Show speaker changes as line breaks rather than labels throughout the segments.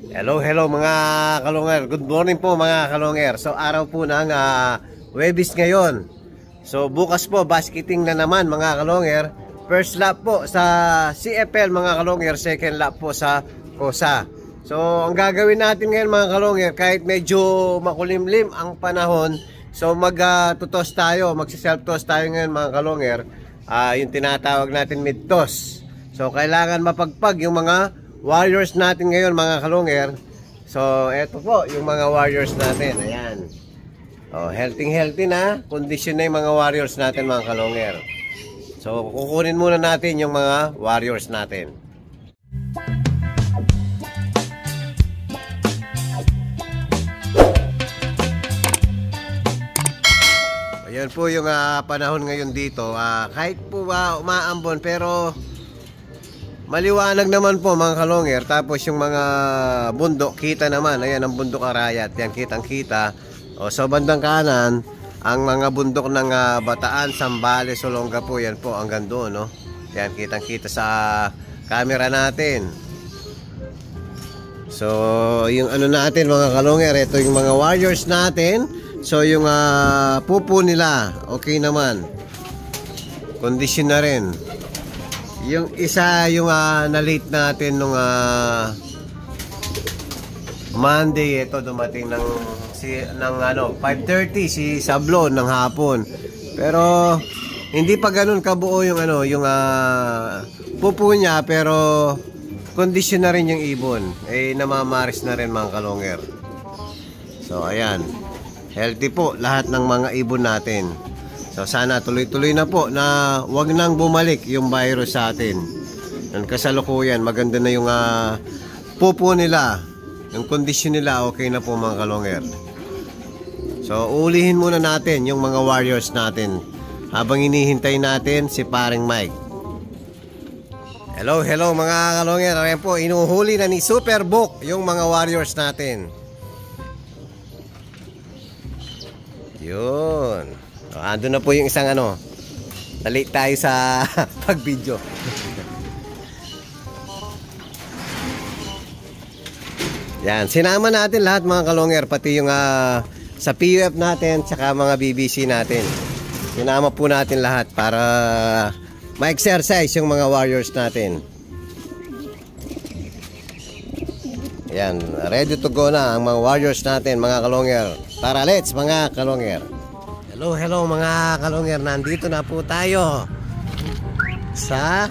Hello mga kalonger. Good morning po mga kalonger. So araw po ng Webis ngayon. So bukas po basketing na naman mga kalonger. First lap po sa CFL mga kalonger, second lap po sa KOSA. So ang gagawin natin ngayon mga kalonger, kahit medyo makulimlim ang panahon, so mag-tutos tayo, magsi-self-toss tayo ngayon mga kalonger. Yung tinatawag natin mid-toss. So kailangan mapagpag yung mga warriors natin ngayon mga kalonger. So eto po yung mga warriors natin. Ayan. Healthy na. Condition na yung mga warriors natin mga kalonger. So kukunin muna natin yung mga warriors natin. Ayan po yung panahon ngayon dito. Kahit po umaambon pero maliwanag naman po mga kalonger. Tapos yung mga bundok kita naman. Ayan ang bundok Arayat. Yan kitang kita. So bandang kanan ang mga bundok ng Bataan, Sambales, Olonga po. Yan po hanggang doon, no? Yan kitang kita sa camera natin. So yung ano natin mga kalonger, ito yung mga warriors natin. So yung pupo nila okay naman. Condition na rin. Yung isa yung na-late natin nung Monday, ito dumating ng 5:30 si Sablon ng hapon. Pero hindi pa ganoon kabuo yung yung pupo niya, pero condition na rin yung ibon. Namamaris na rin mga kalonger. So ayan. Healthy po lahat ng mga ibon natin. So sana tuloy-tuloy na po na wag nang bumalik yung virus sa atin. Yung kasalukuyan, maganda na yung pupo nila. Yung kondisyon nila okay na po mga kalonger. So uulihin muna natin yung mga warriors natin habang hinihintay natin si paring Mike. Hello mga kalonger. Ayan po, inuhuli na ni Superbook yung mga warriors natin. Yun. Ando na po yung isang late tayo sa pag-video. Yan, sinama natin lahat mga kalonger, pati yung sa PUF natin, tsaka mga BBC natin. Sinama po natin lahat para ma-exercise yung mga warriors natin. Yan, ready to go na ang mga warriors natin mga kalonger. Tara, let's mga kalonger. Hello mga kalonger, nandito na po tayo sa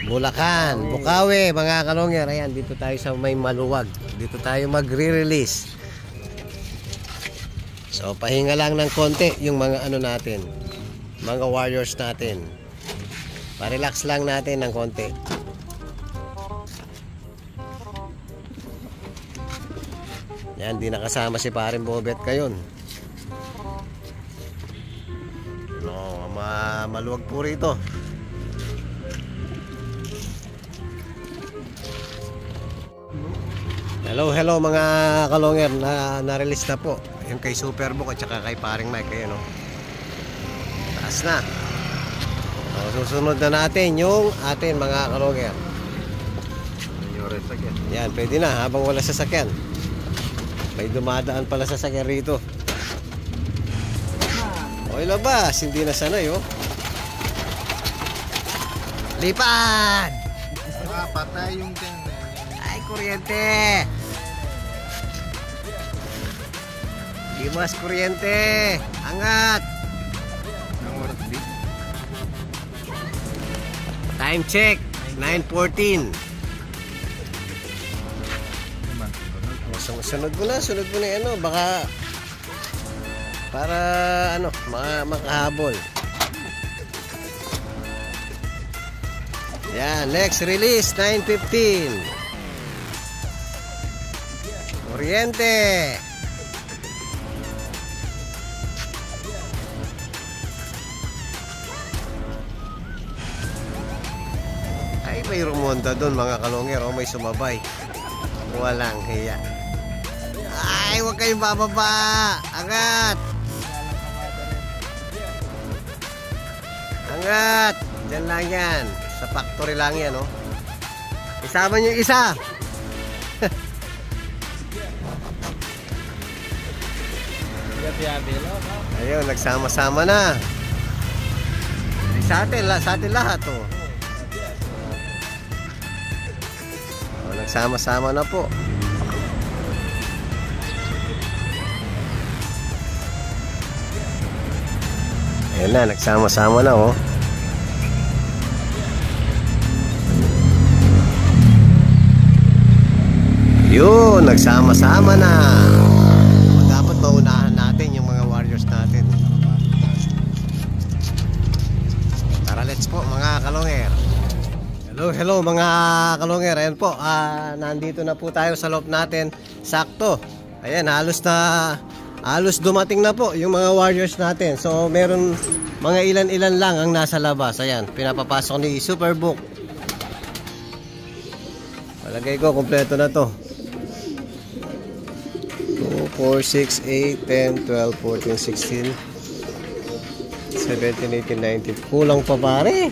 Bulacan, Bukawi mga kalonger. Ayan, dito tayo sa may maluwag. Dito tayo magre-release. So pahinga lang ng konti yung mga natin, mga warriors natin. Pa-relax lang natin ng konti. Yan, di nakasama si paring Bobet kayon. Maluwag po rito. Hello mga kalonger, na-release na po yung kay Superbook at saka kay paring Mike. Ayan, taas na. So, susunod na natin yung atin mga kalonger. Yan, pwede na habang wala sasakyan. May dumadaan pala sasakyan rito. Okay, labas, hindi na sanay Lipad!
Patay yung
Ay, kuryente! Iwas kuryente! Angat! Time check! 9:14. Sunod mo na baka para makahabol. Yan, next release 9:15. Kuryente. Ay, may rumonda doon mga kalonger. May sumabay. Walang hiya. Ay, huwag kayong bababa. Angat. Diyan lang yan. Sa factory lang yan, Isama nyo yung isa. Ayun, nagsama-sama na. Sa atin lahat oh. Oh, nagsama-sama na po. Ayun na, nagsama-sama na oh. Yun, nagsama-sama na. Dapat maunahan natin yung mga warriors natin. Tara, let's po mga kalonger. Hello mga kalonger. Ayan po, nandito na po tayo sa loob natin. Sakto. Ayan, halos dumating na po yung mga warriors natin. So meron mga ilan-ilan lang ang nasa labas. Ayan, pinapapasok ni Superbook. Palagay ko kompleto na to. 2, 4, 6, 8, 10, 12, 14, 16, 17, 18, 19. Kulang pa pare.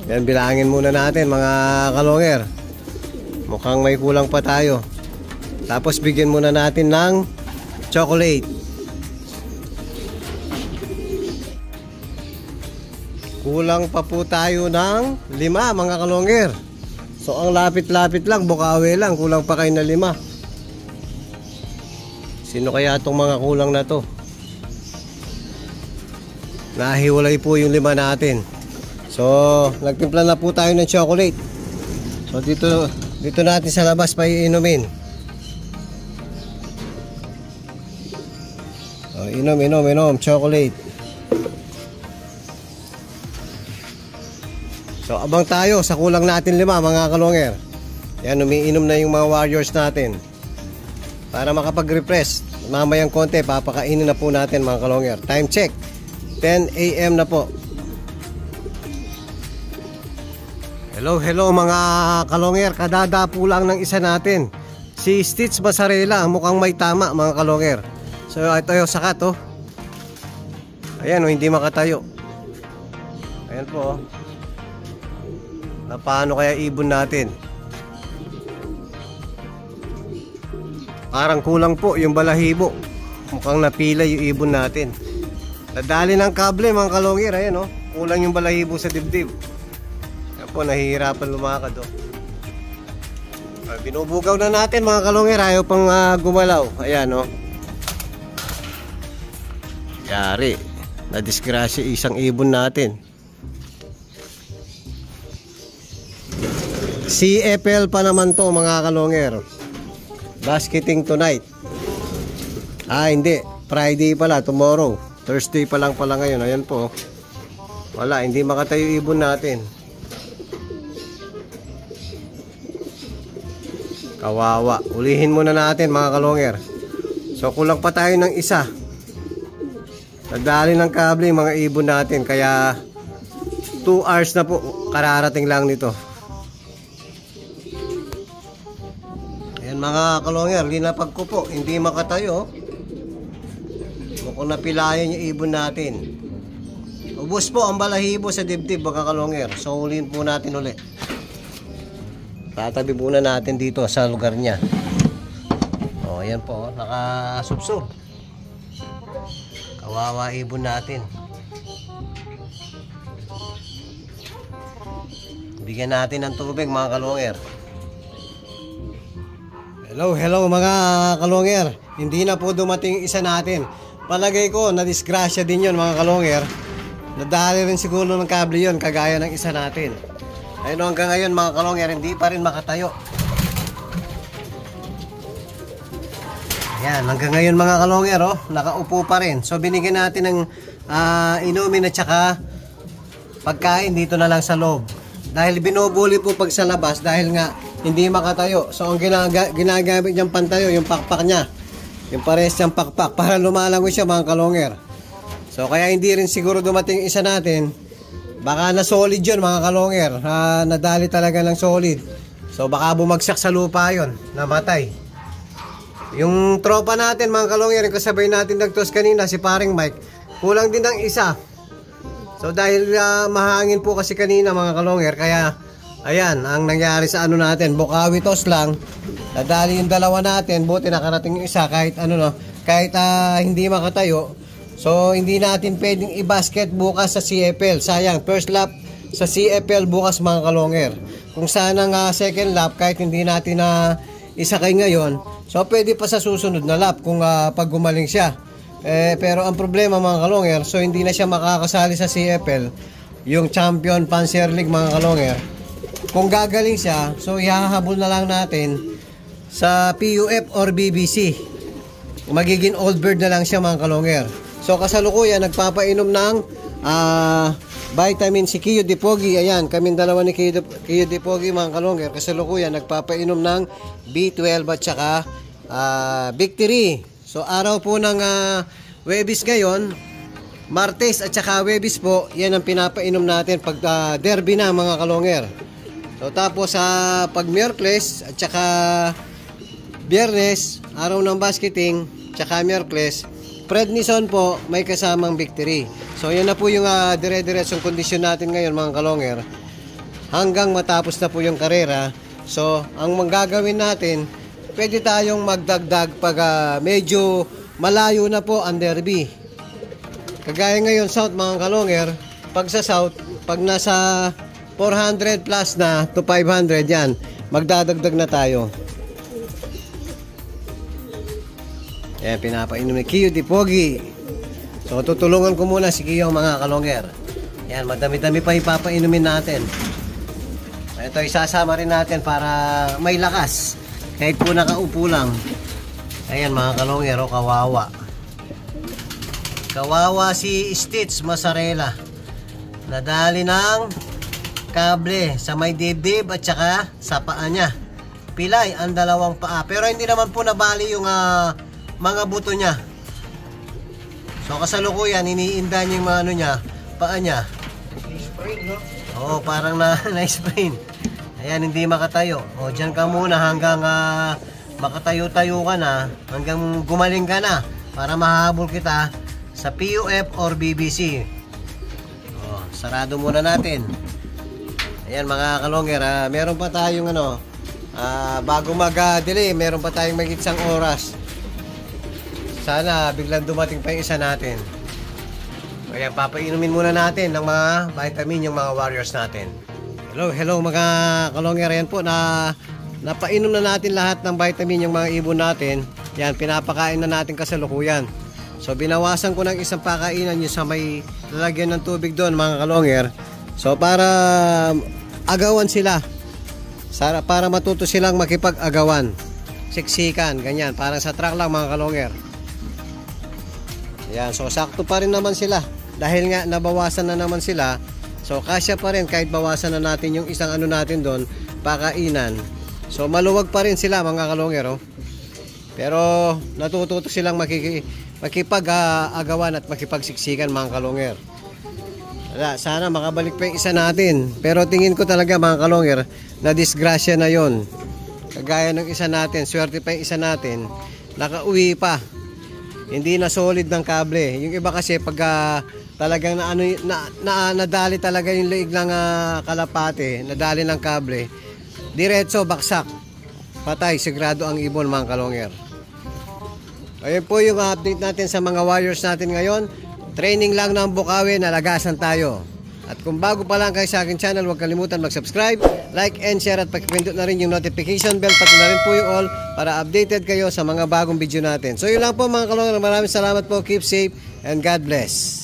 Yan, bilangin muna natin mga kalonger. Mukhang may kulang pa tayo. Tapos bigyan muna natin ng chocolate. Kulang pa po tayo ng 5 mga kalonger. So ang lapit-lapit lang, Bukawi lang, kulang pa kayo na 5. Sino kaya itong mga kulang na to? Nahiwalay po yung 5 natin. So nagtimpla na po tayo ng chocolate. So dito natin sa labas pa iinumin. So, inom, chocolate. So abang tayo sa kulang natin 5 mga kalonger. Yan, umiinom na yung mga warriors natin. Para makapag-refresh. Mamayang konti, papakainin na po natin mga kalonger. Time check, 10 AM na po. Hello mga kalonger. Kadada po lang ng isa natin. Si Stitch Basarela, mukhang may tama mga kalonger. So ito yung sakat oh. Ayan oh, hindi makatayo. Ayan po oh. Na paano kaya ibon natin? Parang kulang po yung balahibo. Mukhang napila yung ibon natin. Nadali ng kable mga kalonger. Ayan oh, kulang yung balahibo sa dibdib. Ayan po, nahihirapan lumakad oh. Binubugaw na natin mga kalonger. Ayaw pang gumalaw. Ayan oh. Yari, nadisgrasya isang ibon natin. CFL pa naman to mga kalonger. Basketing tonight. Hindi, Friday pala, tomorrow. Thursday pa lang pala ngayon. Ayan po. Wala, hindi makatayo ibon natin. Kawawa. Ulihin muna natin mga kalonger. So kulang pa tayo ng isa. Nagdali ng kable mga ibon natin. Kaya 2 hours na po kararating lang nito. Ayan mga kalonger, linapag ko po, hindi makatayo. Mukhang napilayan yung ibon natin. Ubus po ang balahibo sa dibdib mga kalonger. So ulihin po natin ulit. Tatabi muna natin dito sa lugar niya. O ayan po, nakasubsob. Kawawa ibon natin. Bigyan natin ng tubig mga kalonger. Hello mga kalonger. Hindi na po dumating isa natin. Palagay ko nadisgrasya din yon mga kalonger. Nadali rin siguro ng kable yon kagaya ng isa natin. Ayun hanggang ngayon mga kalonger, hindi pa rin makatayo. Yan, hanggang ngayon mga kalonger oh, nakaupo pa rin. So binigyan natin ng inumin at saka pagkain dito na lang sa loob. Dahil binubuli po pag sa labas dahil nga hindi makatayo. So ang ginagamit niyang pantayo, yung pakpak niya. Yung pares niyang pakpak para lumalangoy siya mga kalonger. So kaya hindi rin siguro dumating isa natin. Baka na solid yun mga kalonger. Nadali talaga ng solid. So baka bumagsak sa lupa yun, namatay. Yung tropa natin mga kalonger, yung kasabay natin nagtos kanina, si paring Mike, kulang din ng isa. So dahil mahangin po kasi kanina mga kalonger, kaya Ayan, ang nangyari sa ano natin, Bukawi toss lang. Nadali yung dalawa natin, buti nakarating yung isa kahit ano no, kahit hindi makatayo. So hindi natin pwedeng i-basket bukas sa CFL. Sayang, first lap sa CFL bukas mga kalonger. Kung sana nga second lap kahit hindi natin na isakay ngayon, so pwede pa sa susunod na lap kung pag gumaling siya. Pero ang problema mga kalonger, so hindi na siya makakasali sa CFL, yung Champion Panzer League mga kalonger. Kung gagaling siya, so ihahabol na lang natin sa PUF or BBC. Magiging old bird na lang siya mga kalonger. So kasalukuyan nagpapainom ng vitamin si Kiyo Dipogi. Ayan, kaming dalawa ni Kiyo Dipogi mga kalonger. Kasalukuyan nagpapainom ng B12 at saka Victory. So araw po ng Webis ngayon, Martes at saka Webis po, yan ang pinapainom natin pag derby na mga kalonger. So tapos pag Miyerkules at saka Biyernes, araw ng basketing, tsaka Miyerkules, prednison po may kasamang Victory. So yan na po yung dire-diretsong kondisyon natin ngayon mga kalonger. Hanggang matapos na po yung karera. So ang manggagawin natin, pwede tayong magdagdag pag medyo malayo na po ang derby. Kagaya ngayon South mga kalonger, pag sa South, pag nasa 400 plus na to 500 yan, magdadagdag na tayo. Ayan, pinapainom ni Kiyo Dipogi. So tutulungan ko muna si Kiyo mga kalonger. Ayan, madami-dami pa ipapainumin natin. Ito isasama rin natin para may lakas. Kahit po nakaupo lang. Ayan mga kalonger, kawawa. Kawawa si Stitch Masarela. Nadali ng kable sa may dibdib at saka sa paa niya. Pilay ang dalawang paa. Pero hindi naman po nabali yung mga buto niya. So kasalukuyan, iniinda niya yung mga ano niya, paa niya. Oo, parang na-sprain. Ayan, hindi makatayo. O, dyan ka muna hanggang makatayo-tayo ka na, hanggang gumaling ka na para mahabol kita sa PUF or BBC. O, sarado muna natin. Ayan mga kalonger, meron pa tayong bago mag-delay, meron pa tayong magigit isang oras. Sana biglang dumating pa yung isa natin. Kaya papainumin muna natin ng mga vitamin yung mga warriors natin. Hello mga kalonger, yan po napainom na natin lahat ng vitamin yung mga ibon natin. Yan, pinapakain na natin kasalukuyan. So binawasan ko ng isang pakainan yung sa may lalagyan ng tubig doon mga kalonger. So para agawan sila, para matuto silang makipag-agawan, siksikan, ganyan, parang sa truck lang mga kalonger. Yan, so sakto pa rin naman sila dahil nga nabawasan na naman sila. So kasya pa rin kahit bawasan na natin yung isang ano natin doon, pakainan. So maluwag pa rin sila mga kalonger. Pero natututo silang makipag-agawan at makipagsiksikan mga kalonger. Sana makabalik pa yung isa natin. Pero tingin ko talaga mga kalonger, na disgrasya na yon. Kagaya ng isa natin, swerte pa yung isa natin, nakauwi pa. Hindi na solid ng kable. Yung iba kasi pag talagang nadali talaga yung leeg ng kalapate, nadali ng kable, diretso, baksak. Patay, sigurado ang ibon mga kalonger. Ayun po yung update natin sa mga warriors natin ngayon. Training lang ng Bukawi, nalagasan tayo. At kung bago pa lang kayo sa aking channel, huwag kalimutan mag-subscribe, like and share at pakipindot na rin yung notification bell, pati na rin po yung all para updated kayo sa mga bagong video natin. So yun lang po mga kalongan, maraming salamat po, keep safe and God bless.